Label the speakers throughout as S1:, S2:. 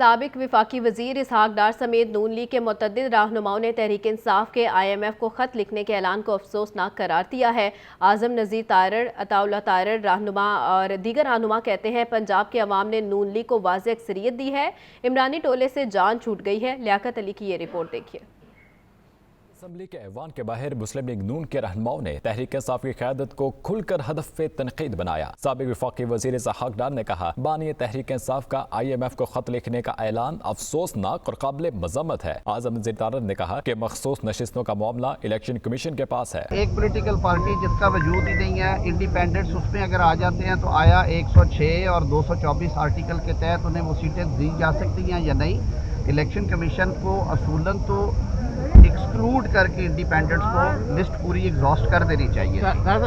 S1: سابق وفاقی وزیر اسحاق ڈار سمیت نون لیگ کے متعدد رہنماؤں نے تحریک انصاف کے IMF کو خط لکھنے کے اعلان کو افسوسناک قرار دیا ہے۔ اعظم نذیر طارڑ، عطا اللہ طارڑ رہنما اور دیگر رہنما کہتے ہیں پنجاب کے عوام نے نون لیگ کو واضح اکثریت دی ہے، عمرانی ٹولے سے جان چھوٹ گئی ہے۔ لیاقت علی کی یہ رپورٹ دیکھیے۔
S2: اسمبلی کے ایوان کے باہر مسلم لیگ نون کے رہنماؤں نے تحریک انصاف کی قیادت کو کھل کر ہدف تنقید بنایا۔ سابق وفاقی وزیر اسحاق ڈار نے کہا بانی تحریک انصاف کا IMF کو خط لکھنے کا اعلان افسوسناک اور قابل مذمت ہے۔ اعظم نذیر طارڑ نے کہا کہ مخصوص نشستوں کا معاملہ الیکشن کمیشن کے پاس ہے۔
S3: ایک پولیٹیکل پارٹی جس کا وجود ہی نہیں ہے، انڈیپینڈنٹس اس میں اگر آ جاتے ہیں تو آیا 106 اور 224 آرٹیکل کے تحت انہیں وہ سیٹیں دی جا سکتی ہیں یا نہیں؟ الیکشن کمیشن کو اصولاً تو ایکسکلوڈ کر کے انڈیپینڈنٹس کو لسٹ پوری ایگزاسٹ کر دینی چاہیے۔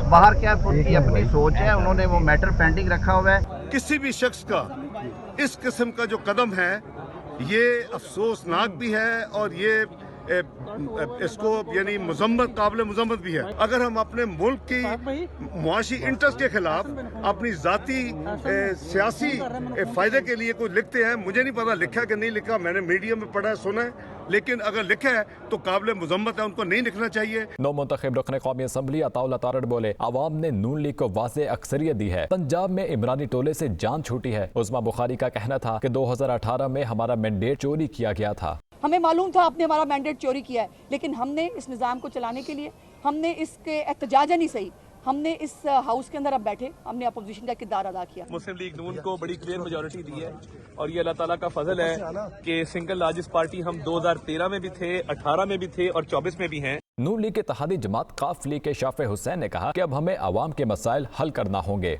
S3: باہر کیا ان کی اپنی سوچ ہے، انہوں نے وہ میٹر پینڈنگ رکھا ہوا ہے۔
S4: کسی بھی شخص کا اس قسم کا جو قدم ہے یہ افسوسناک بھی ہے اور یہ اس کو یعنی قابل مذمت بھی ہے۔ اگر ہم اپنے ملک کی معاشی انٹرسٹ کے خلاف اپنی ذاتی سیاسی فائدے کے لیے کوئی لکھتے ہیں، مجھے نہیں پتا لکھا کہ نہیں لکھا، میں نے میڈیا میں پڑھا ہے، سنا ہے، لیکن اگر لکھا ہے تو قابل مذمت ہے، ان کو نہیں لکھنا چاہیے۔
S2: نو منتخب رکن قومی اسمبلی عطا اللہ طارڑ بولے عوام نے نون لیگ کو واضح اکثریت دی ہے، پنجاب میں عمرانی ٹولے سے جان چھوٹی ہے۔ عظما بخاری کا کہنا تھا کہ 2018 میں ہمارا مینڈیٹ چوری کیا گیا تھا۔
S5: ہمیں معلوم تھا آپ نے ہمارا مینڈیٹ چوری کیا ہے، لیکن ہم نے اس نظام کو چلانے کے لیے ہم نے اس کے احتجاجاً ہی صحیح ہم نے اس ہاؤس کے اندر اب بیٹھے ہم نے اپوزیشن کا کردار ادا کیا۔
S6: مسلم لیگ نون کو بڑی کلیئر میجورٹی دی ہے اور یہ اللہ تعالیٰ کا فضل ہے کہ سنگل لارجسٹ پارٹی ہم 2013 میں بھی تھے، 18 میں بھی تھے اور 24 میں بھی ہیں۔
S2: نون لیگ کے اتحادی جماعت قاف لیگ کے شافع حسین نے کہا کہ اب ہمیں عوام کے مسائل حل کرنا ہوں گے۔